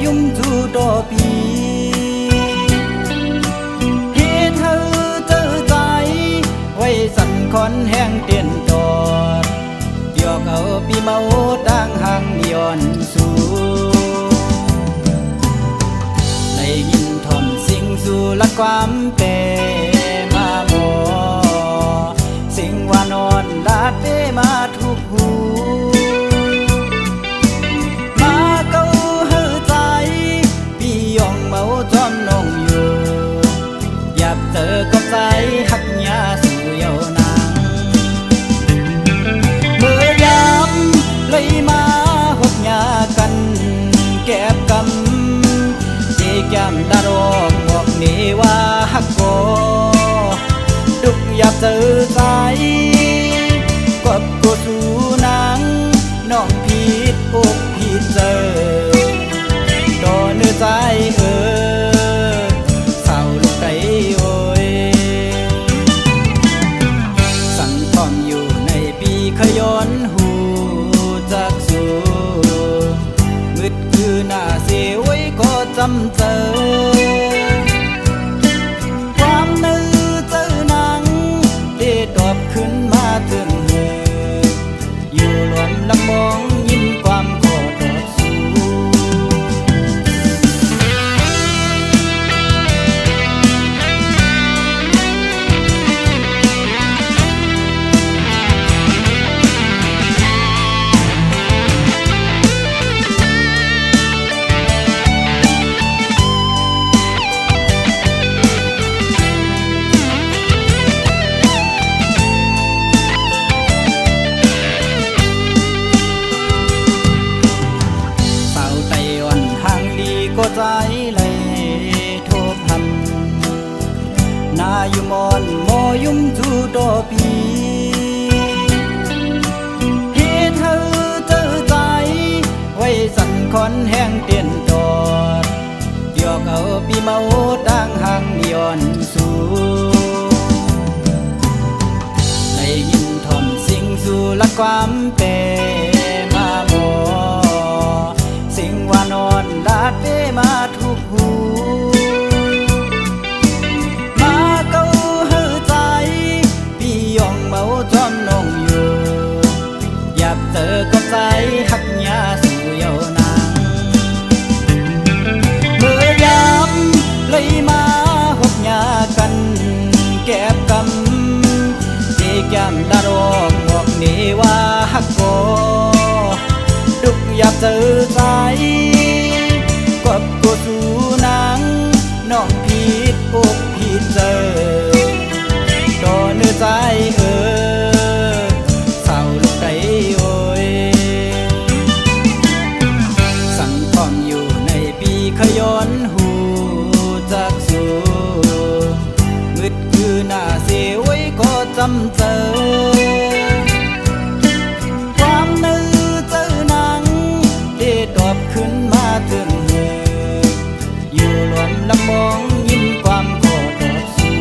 ยุ่มจูโตปีเฮ็ดเธอเจอใจไว้สั่นคอนแห้งเตียนตอดเกี่ยวเขาปีเมาตั้งห่างย้อนสู่ได้ยินทอมสิ่งสู่ละความเปมาหมอสิ่งว่านอนลาดเปมาทุกหูเจอกับใจหักยาสู่เยาวนางเมื่อยามเลยมาหกยากันแก็บกำเจแก้มดารอกบอกนี่ว่าหักโกดุกอยากเจอใจกบกูสู่นางน้องผิดอกผิดเจอต่อเนื้อใจขย้อนหูจากสู่มืดคือหน้าเสียไว้ก็จำเจอความนึกเจอหนังได้ตอบขึ้นมาถึงเธออยู่รวมลำมองยิ้มความขอตอบสู่ก็ใจเลยโทบหันนาอยู่มอนโมยุ่มจูโตปีเฮ็ดเธอเจอใจไว้สั่นคอนแห้งเตียนตอดเกี่ยวเขาปีเมาตั้งห่างย้อนสู่ได้ยินทอมสิ่งสู่ละความเปมาหมอสิ่งว่านอนลาดเปมาทุกหูมาเก้าเฮือใจพี่ยองเมาจอมนองอยู่อยากเจอกับใจหักยาสู่เยาวนางเมื่อยามเลยมาหกยากันแก็บกำเจแก้มดารอกบอกนี่ว่าหักโกดุกอยากเจอใจกบกูสู่นางน้องผิดอกผิดเจอต่อเนื้อใจเศร้าลูกใจโอยสั่งพร้อมอยู่ในปีขย้อนหูจากสู่มืดคือหน้าเสียไว้ก็จำเจอตอบขึ้นมาถึงเธออยู่รวมลำมองยิ้มความขอตอบสู่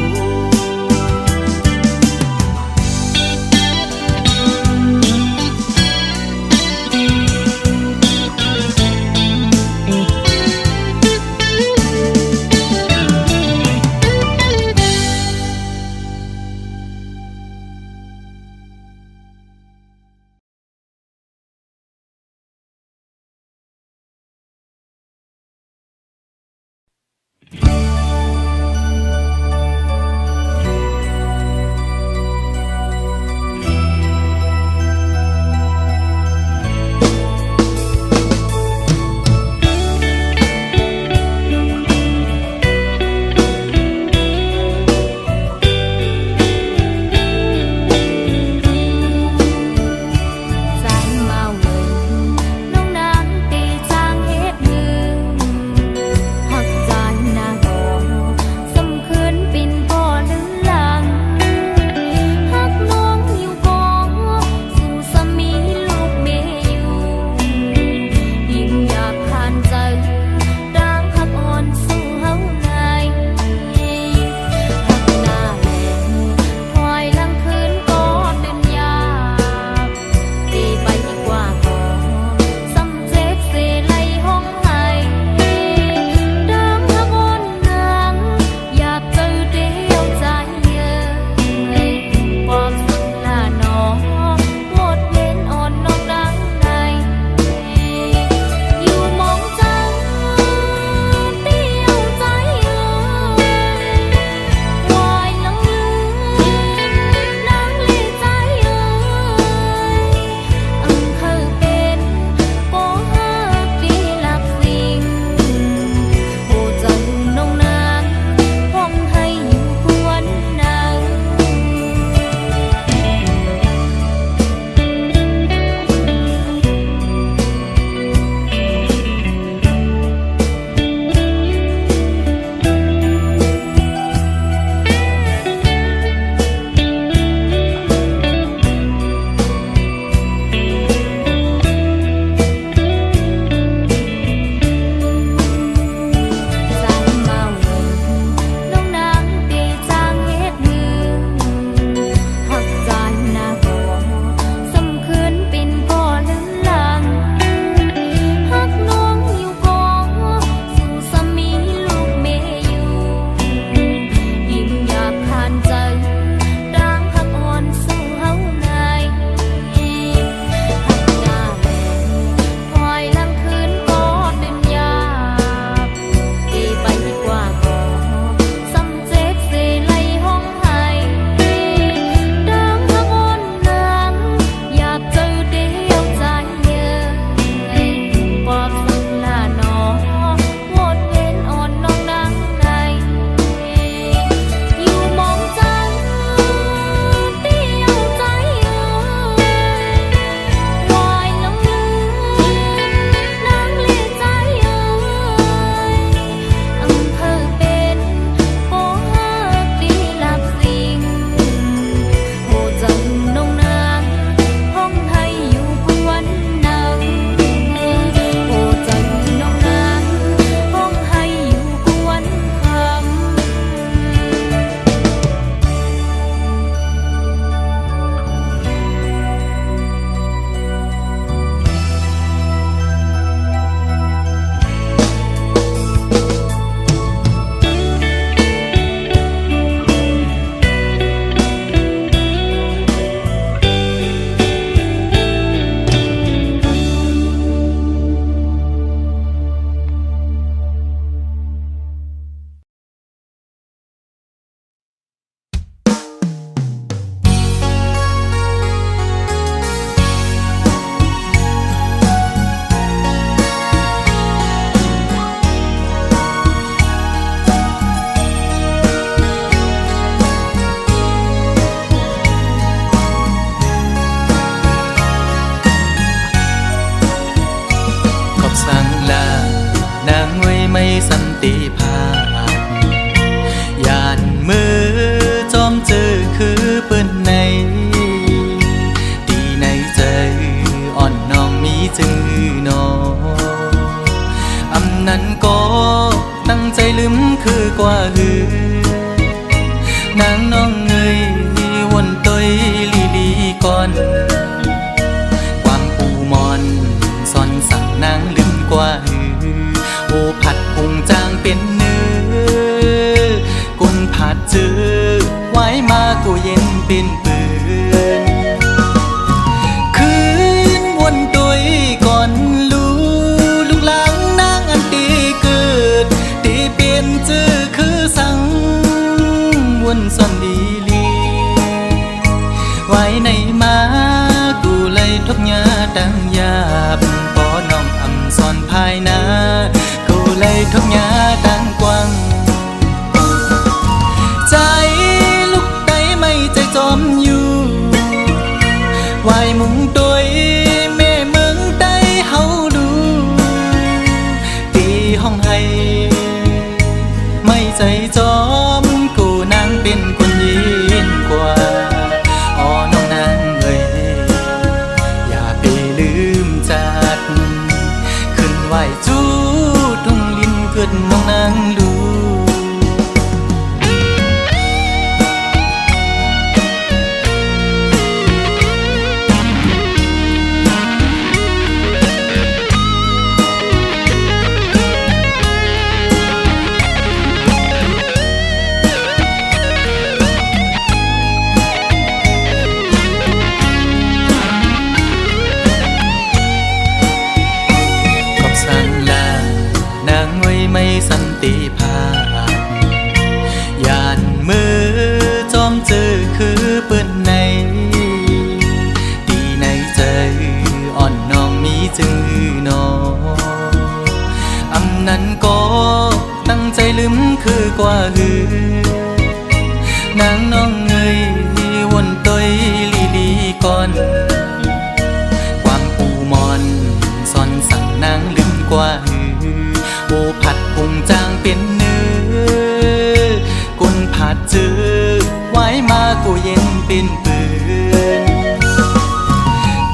ติภาพยานมือจอมเจอคือเปิ้นในดีในใจอ่อนน้องมีจือหนออำนั้นก็ตั้งใจลืมคือกว่าหือนางน้องเงยวนตอยลีก่อนความปูมอนซ่อนสั่งนางลืมกว่าหือโอผัดพุงจางเป็นเนื้อกุนผัดเจอไว้มากูเย็นเป็นปืนคืนวนตอยก่อนลูกหลังนางอันตีเกิดตีเปลี่ยนจือคือสั่งวนซ่อนดีไว้ในมากูเลยทบยาดังยาบปอน้องอำซ่อนภายนากูเลยทบยาดังกว้างใจลูกไตไม่ใจจอมอยู่ไว้มุงตัวแม่เมืองไตเฮาดูตีห้องให้ไม่ใจจอมกูนางเป็นคนยินกว่าไหวจูทุ่งลิ้นเกิดน้องนางดูไม่สันติภาพยานมือจอมเจอคือเปิ้นในดีในใจอ่อนน้องมีจือหนออำนั้นก็ตั้งใจลืมคือกว่าหือนางน้องเงยวนตอยลีก่อนความปูมอนซ่อนสั่งนางลืมกว่าหือโอผัดพุงจางเป็นเนื้อกุนผัดเจอไว้มากูเย็นเป็นปืน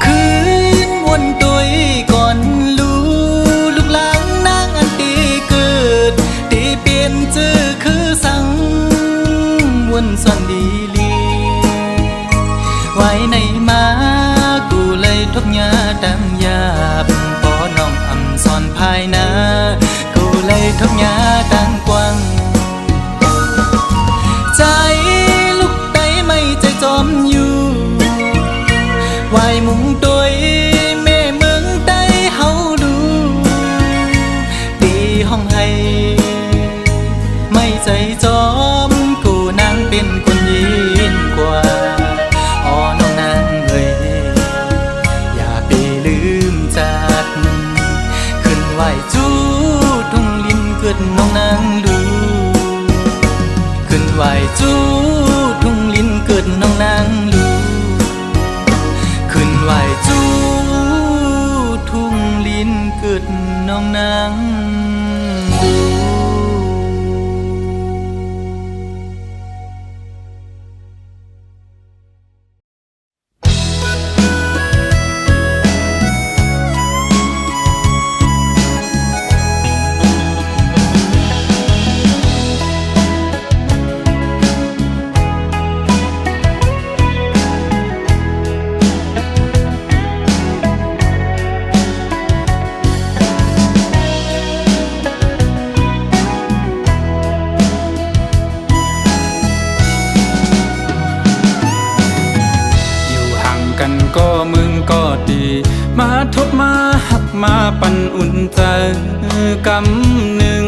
คืนวนตัวก่อนลูกหลังนางอันตีเกิดตีเปลี่ยนเจอคือสั่งวนซ่อนดีลีไว้ในมากูเลยทบยาดังยาบปอน้องอำซ่อนภายนาเลยทบยาดังกว้างใจลูกไตไม่ใจจอมอยู่ไว้มุงตัวแม่เมืองไตเฮาดูตีห้องให้ไม่ใจจอมกูนางเป็นคนยินกว่าอ๋อน้องนางเอ้ยอย่าไปลืมจัดขึ้นไหวจูเกิดน้องนางดูขึ้นไหวจูทุ่งลิ้นเกิดน้องนางดูขึ้นไหวจูทุ่งลิ้นเกิดน้องนางดูก็มึงก็ดีมาทบมาหักมาปั่นอุ่นใจกำหนึ่ง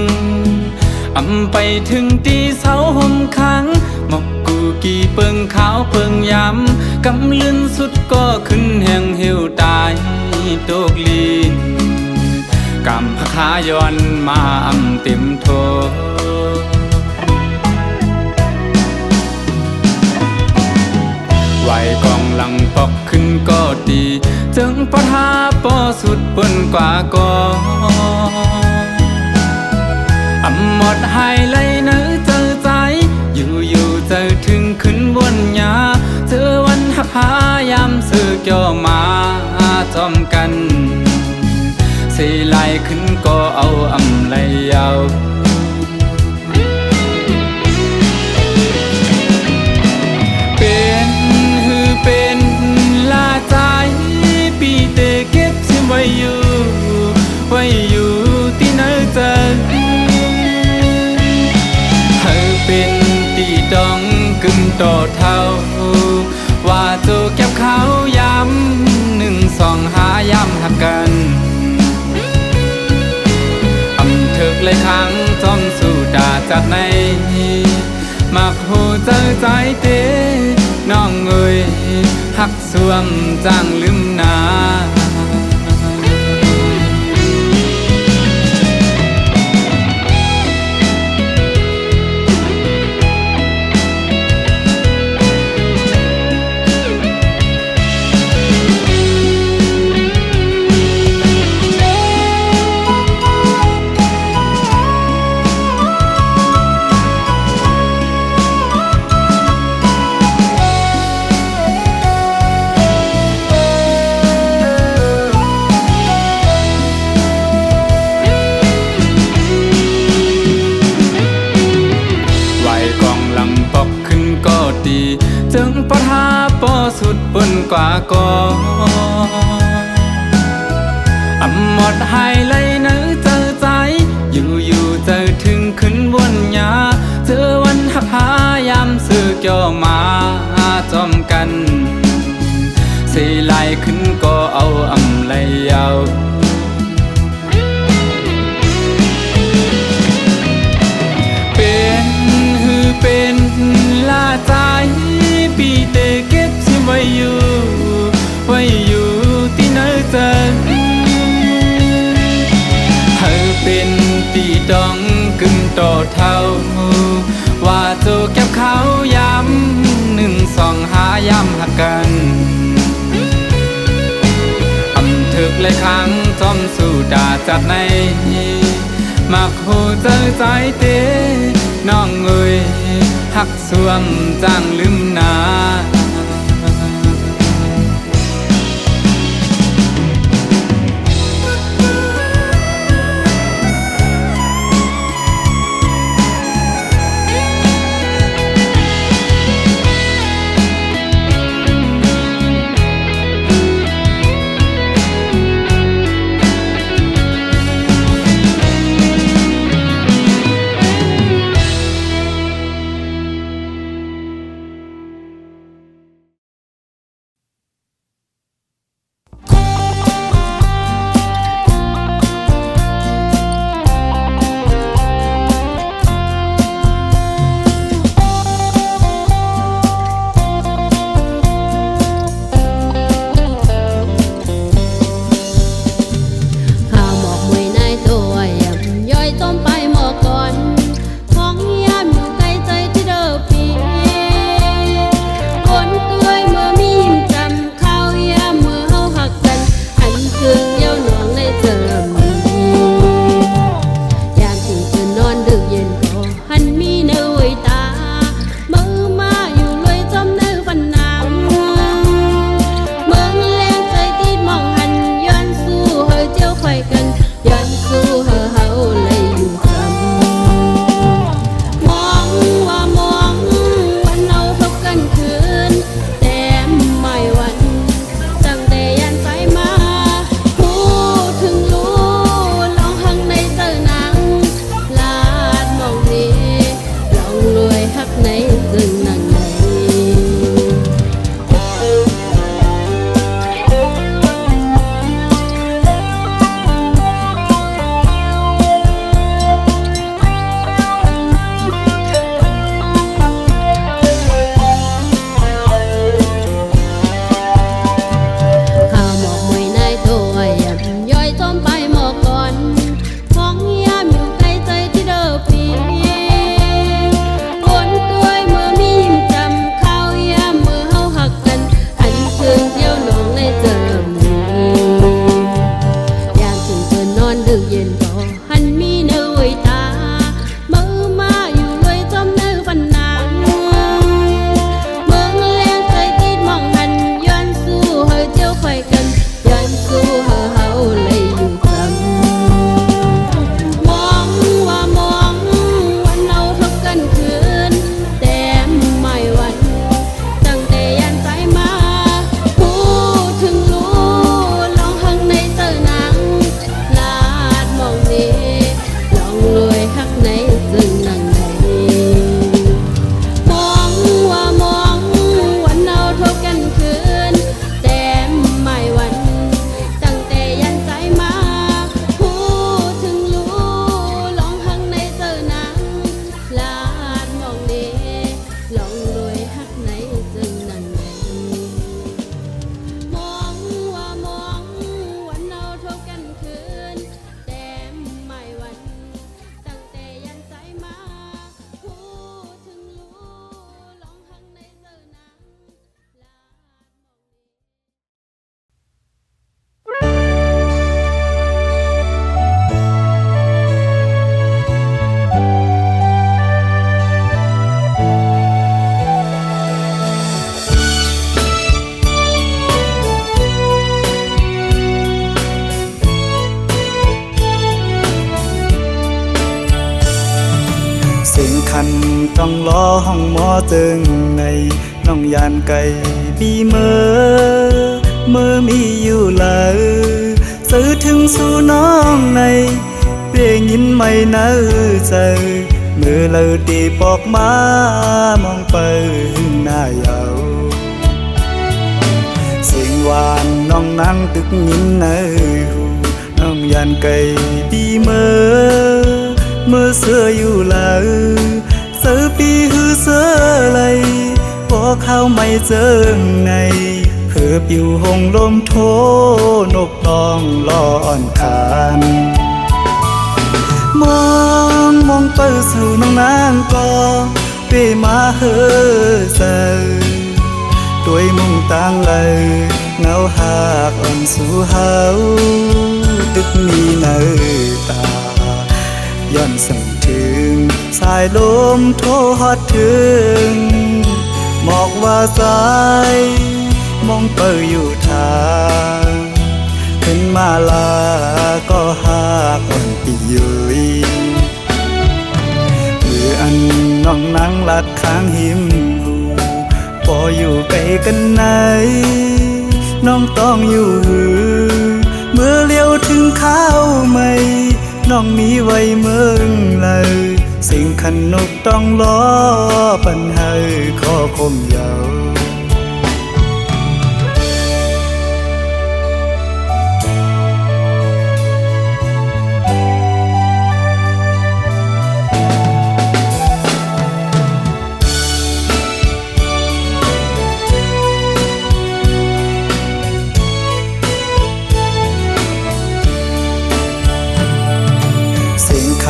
อำไปถึงตีเสาห่มค้างหมอกกูกี่เปิงขาวเปิงยำกำลื่นสุดก็ขึ้นแห่งเหี่ยวตายโตกลีนกำพะขาย้อนมาอำเต็มโทไหวกองหลังปอกขึ้นก็ดีจึงปะทาปอสุดเปิ้นกว่าก็อำม เท่าว่าจูเก็บเขาย้ำ1 2หาย้ำหักกันอำถึกเลยครั้งจอมสู่ดาจากในมักหูเจอใจเตน้องเอ้ยหักสวมจางลืมนาจึงปะทาปอสุดบนกว่าก่ออำหมดให้เลยเนื้อเจอใจอยู่เจอถึงขึ้นวนยาเจอวันหักหายามซื้อเกี่ยวมาจอมกันสีไหลขึ้นก็เอาอำเลยเอาเป็นลาใจปีเตเก็บชิมไว้อยู่ที่เนื้อเจอเธอเป็นตีดองกึ่งต่อเท่าว่าจูเก็บเขาย้ำ1 2หาย้ำหักกันอำถึกเลยครั้งจอมสู่ดาจากในมักหูเจอใจเตน้องเอ้ยหักสวมจางลืมนาย้อนสู้เฮาเลยอยู่ สิ่งคันต้องล้อห้องหมอตึงในน้องยานไก่บีเมื่อมีอยู่เลยสื่อถึงสู่น้องในเพียงยินไม่เนื้อใจมือเลยตีปอกมามองไปหน้าเยาสิ่งหวานน้องนั่งตึกยินเนื้อหูน้องยานไก่บีเมื่อเสื้ออยู่เลยเสื้อปีหือเสื้อไหลพอเข้าไม่เจอในเพื่อปิวหงลมโทนกตองลออ่อนคานมองไปสู่น้องนางก็เปมาเฮอเซด้วยมุ่งตั้งเลยเงาหากอ่อนสู่เฮาตึกมีเนื้อตาย้อนสั่งถึงสายลมโทฮอดถึงหมอกว่าสายมองเปิดอยู่ทางขึ้นมาลาก็หากอ่อนปียุยมืออันน้องนั่งลัดข้างหิมหูพออยู่ไกลกันไหนน้องต้องอยู่เมื่อเลี้ยวถึงข้าวไม่น้องมีไว้เมืองเลยสิ่งขันนกต้องล้อปัญหาข้อคมยาว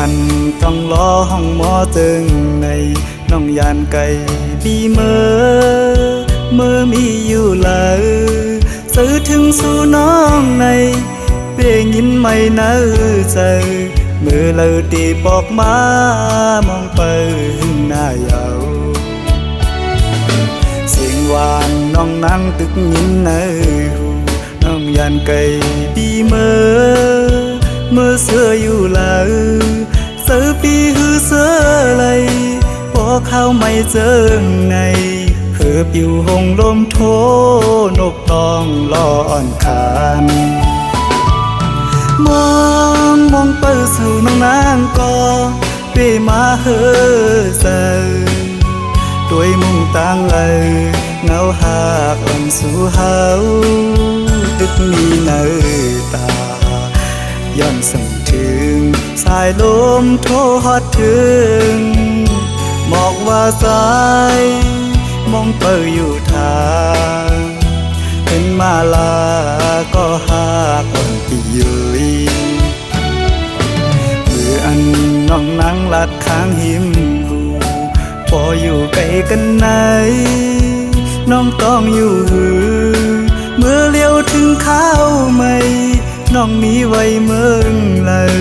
คันต้องล้อห้องหมอตึงในน้องยานไก่บีเมื่อมีอยู่เลยสื่อถึงสู่น้องในเพียงยินไม่เนื้อใจมือเลยตีปอกมามองไปหน้าเยาเสียงหวานน้องนั่งตึกยินเนื้อหูน้องยานไก่บีเมื่อเสื้ออยู่เลยเสื้อปีหือเสื้อไหลพอเข้าไม่เจอในเพื่อปิวหงลมโทนกตองลออ่อนคานมองไปสู่น้องนางก็เปมาเฮอเซด้วยมุ่งตั้งเลยเงาหากอ่อนสู่เฮาตึกมีเนื้อตาย้อนสั่งถึงสายลมโทฮอดถึงหมอกว่าสายมองเปิดอยู่ทางเป็นมาลาก็หากอ่อนปียุยมืออันน้องนั่งลัดข้างหิมหูพออยู่ไกลกันไหนน้องต้องอยู่เมื่อเลี้ยวถึงข้าวไม่น้องมีไว้เมืองเลย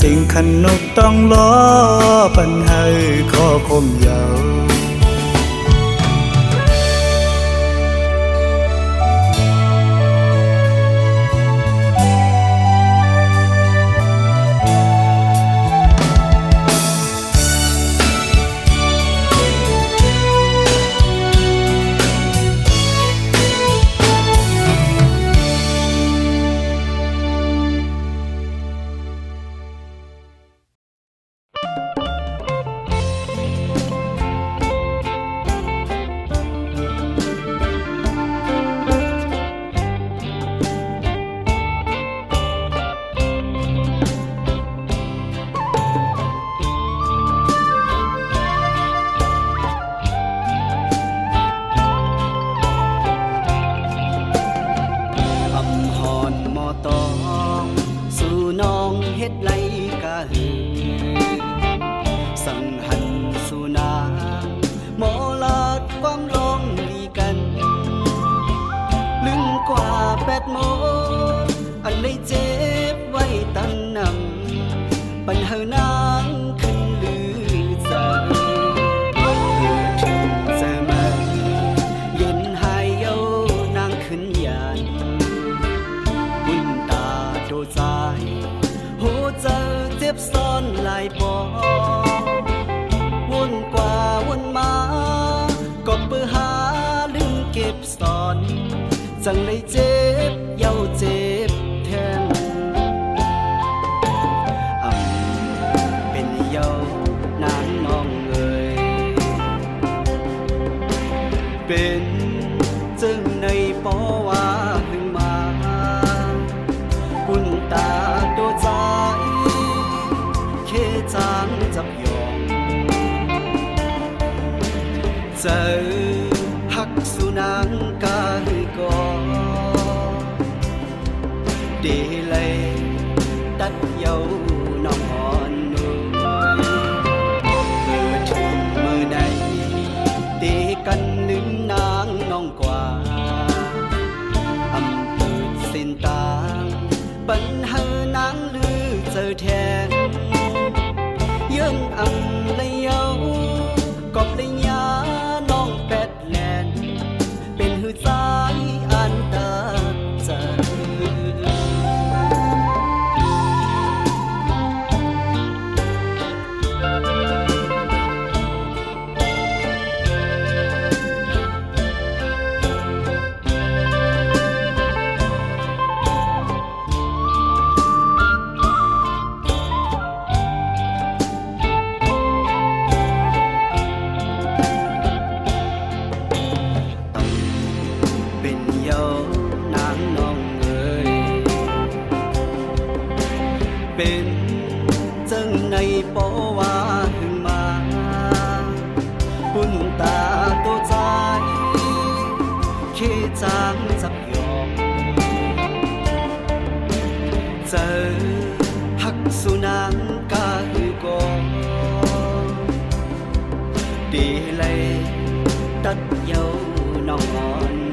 สิ่งขันนกต้องล้อปัญหาข้อคมยาวปัญหานางขึ้นลือใจเพื่อถึงจะมาเย็นหายเยานางขึ้นยันบุญตาโดใจหัวใจเจ็บซ้อนหลายปอว dầu nắng non người bên chân này bỏ hoa hương mà quân ta đôi trái khê trắng dập dòng giờ hắc su nắng ca hư có để lấy đất dấu nòng hòn núi mưa trường mưa đầy để canh lưng nắng nong quả âm tự xin tang bận hơ nắng lư giờ thèn dương âm lấy dấu cọp lấy nhá nong pet len bên hư trái an ta giờ bên chân này bỏ hoa hương mà quân ta tô trái khi trắng dập dòng giờ hắc su nắng ca hư có để lấy đất dấu nòng hòn